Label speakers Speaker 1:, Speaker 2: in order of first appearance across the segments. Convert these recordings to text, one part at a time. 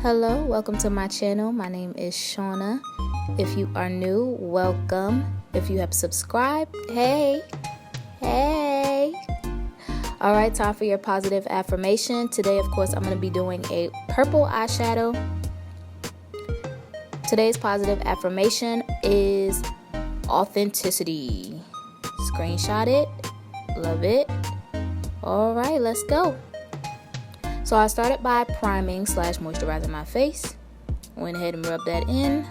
Speaker 1: Hello, welcome to my channel. My name is Shauna. If you are new, welcome. If you have subscribed, hey. All right, time for your positive affirmation. Today, of course, I'm going to be doing a purple eyeshadow. Today's positive affirmation is authenticity. Screenshot it. Love it. All right, let's go. So I started by priming / moisturizing my face. Went ahead and rubbed that in.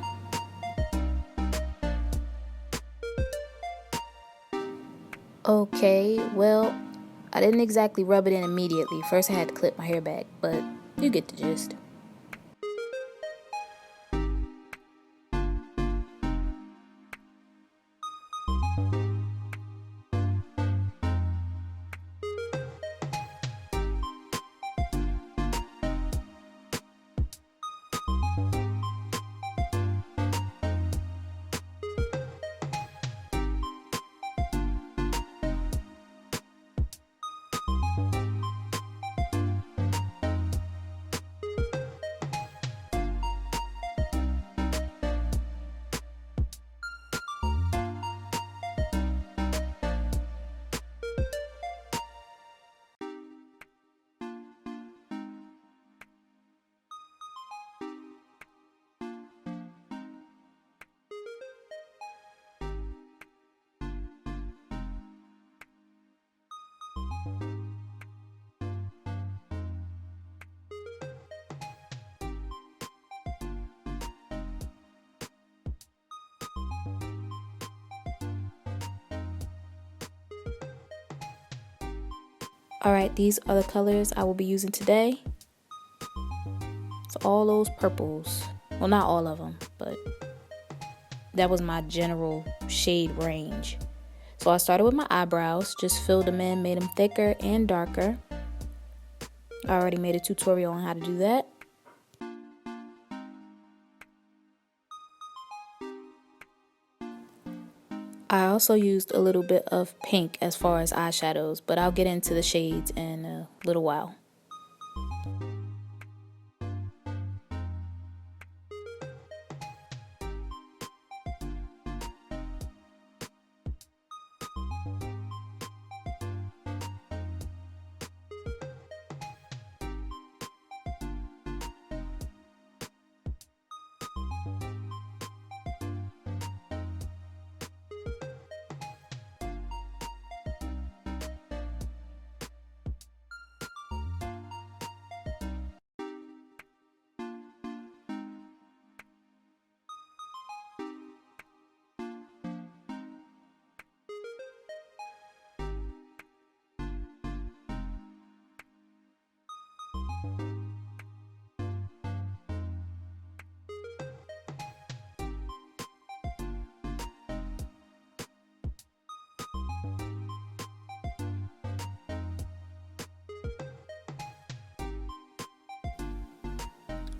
Speaker 1: Okay, well, I didn't exactly rub it in immediately. First I had to clip my hair back, but you get the gist. Alright, these are the colors I will be using today. It's all those purples. Well, not all of them, but that was my general shade range. So I started with my eyebrows, just filled them in, made them thicker and darker. I already made a tutorial on how to do that. I also used a little bit of pink as far as eyeshadows, but I'll get into the shades in a little while.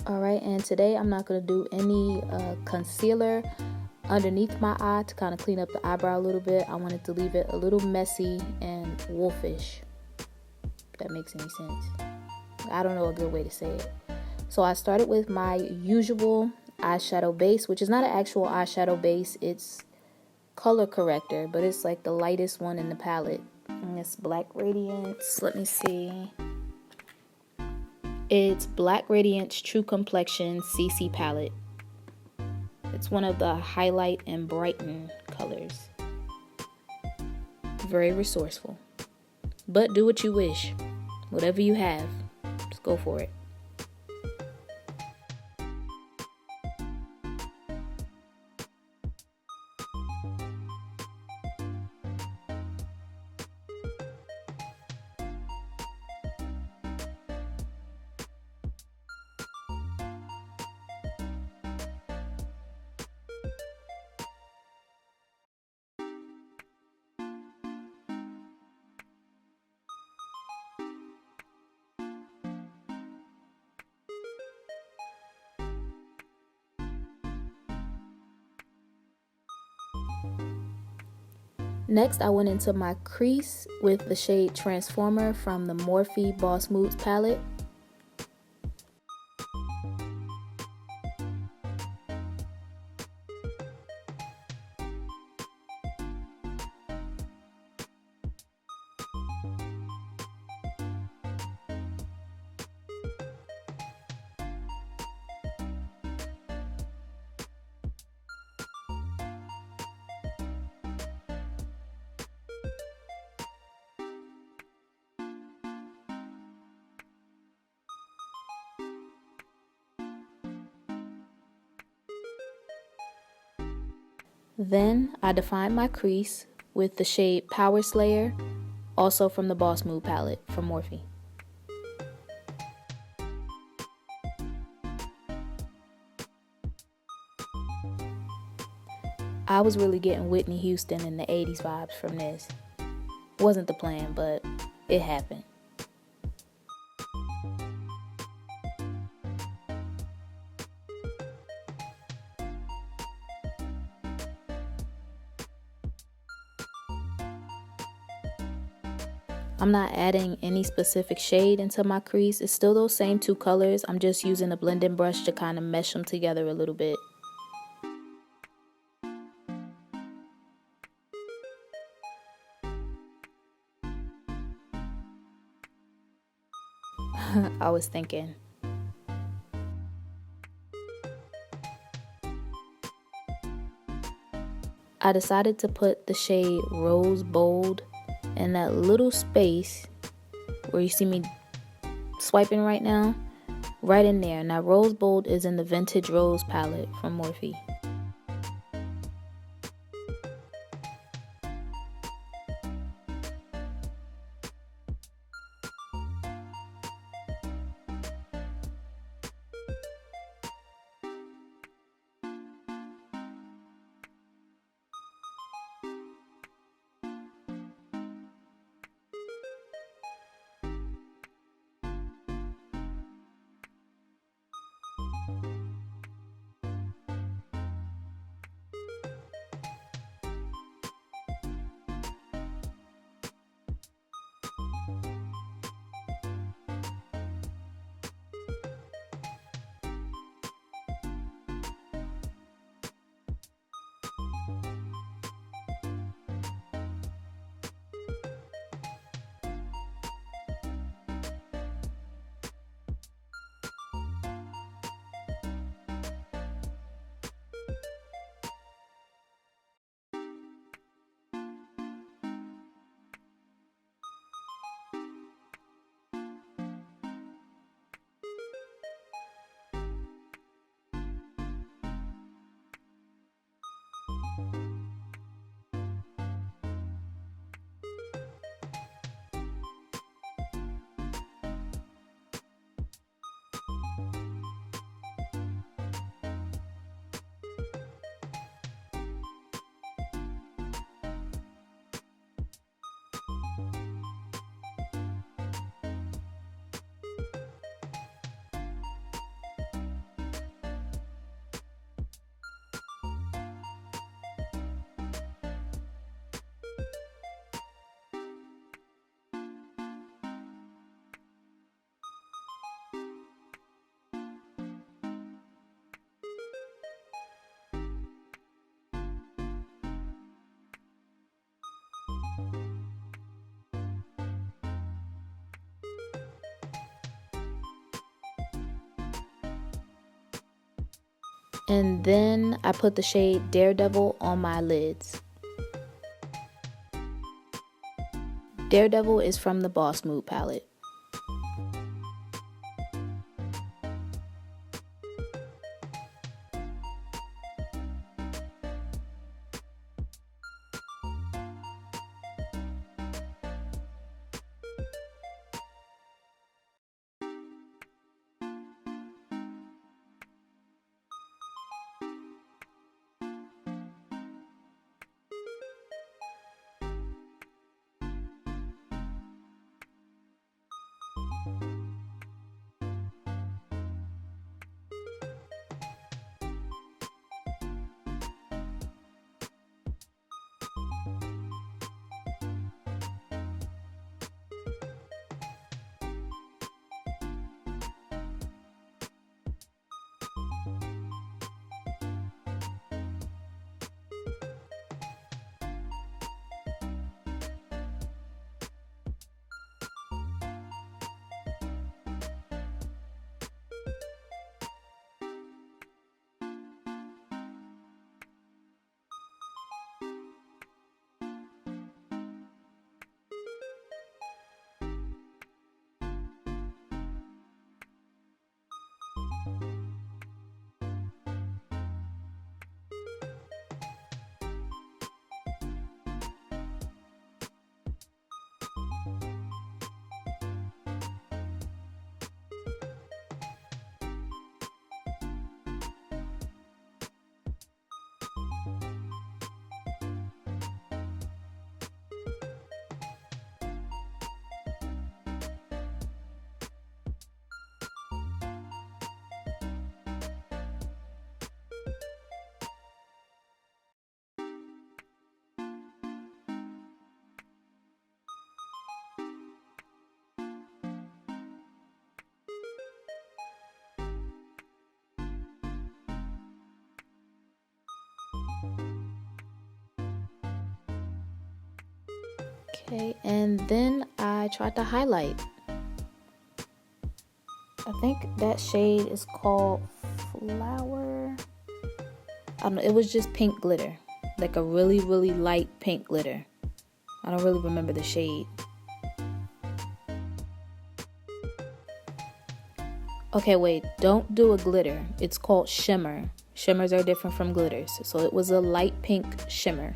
Speaker 1: Alright, and today I'm not going to do any concealer underneath my eye to kind of clean up the eyebrow a little bit. I wanted to leave it a little messy and wolfish, if that makes any sense. I don't know a good way to say it. So I started with my usual eyeshadow base, which is not an actual eyeshadow base. It's color corrector, but it's like the lightest one in the palette. And it's Black Radiance. Let me see. It's Black Radiance True Complexion CC palette. It's one of the highlight and brighten colors. Very resourceful. But do what you wish. Whatever you have, just go for it. Next, I went into my crease with the shade Transformer from the Morphe Boss Moods palette. Then I defined my crease with the shade Power Slayer, also from the Boss Move palette from Morphe. I was really getting Whitney Houston and the 80s vibes from this. Wasn't the plan, but it happened. I'm not adding any specific shade into my crease. It's still those same two colors. I'm just using a blending brush to kind of mesh them together a little bit. I was thinking. I decided to put the shade Rose Bold in that little space where you see me swiping right now, right in there. Now Rose Bold is in the Vintage Rose palette from Morphe. And then I put the shade Daredevil on my lids. Daredevil is from the Boss Move palette. Okay, and then I tried to highlight. I think that shade is called Flower. I don't know, it was just pink glitter. Like a really, really light pink glitter. I don't really remember the shade. Okay, wait, don't do a glitter. It's called shimmer. Shimmers are different from glitters. So it was a light pink shimmer.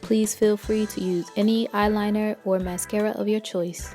Speaker 1: Please feel free to use any eyeliner or mascara of your choice.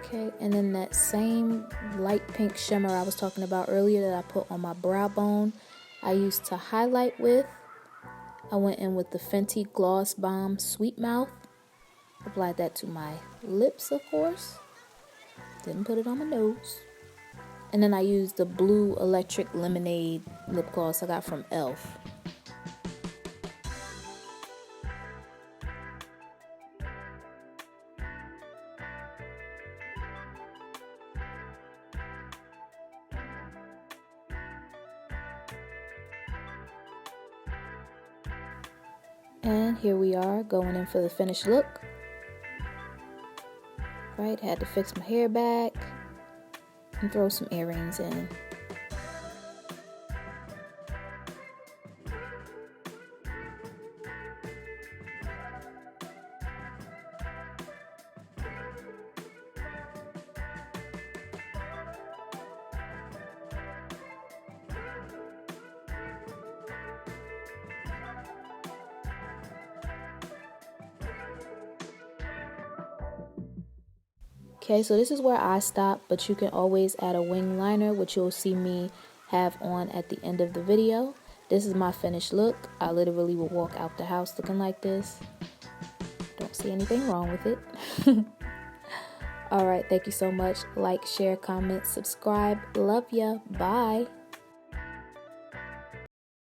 Speaker 1: Okay, and then that same light pink shimmer I was talking about earlier that I put on my brow bone, I used to highlight with. I went in with the Fenty Gloss Bomb Sweet Mouth. Applied that to my lips, of course. Didn't put it on my nose. And then I used the Blue Electric Lemonade lip gloss I got from e.l.f. And here we are going in for the finished look. Right, had to fix my hair back and throw some earrings in. Okay, so this is where I stop, but you can always add a wing liner, which you'll see me have on at the end of the video. This is my finished look. I literally will walk out the house looking like this. Don't see anything wrong with it. All right, thank you so much. Like, share, comment, subscribe. Love ya. Bye.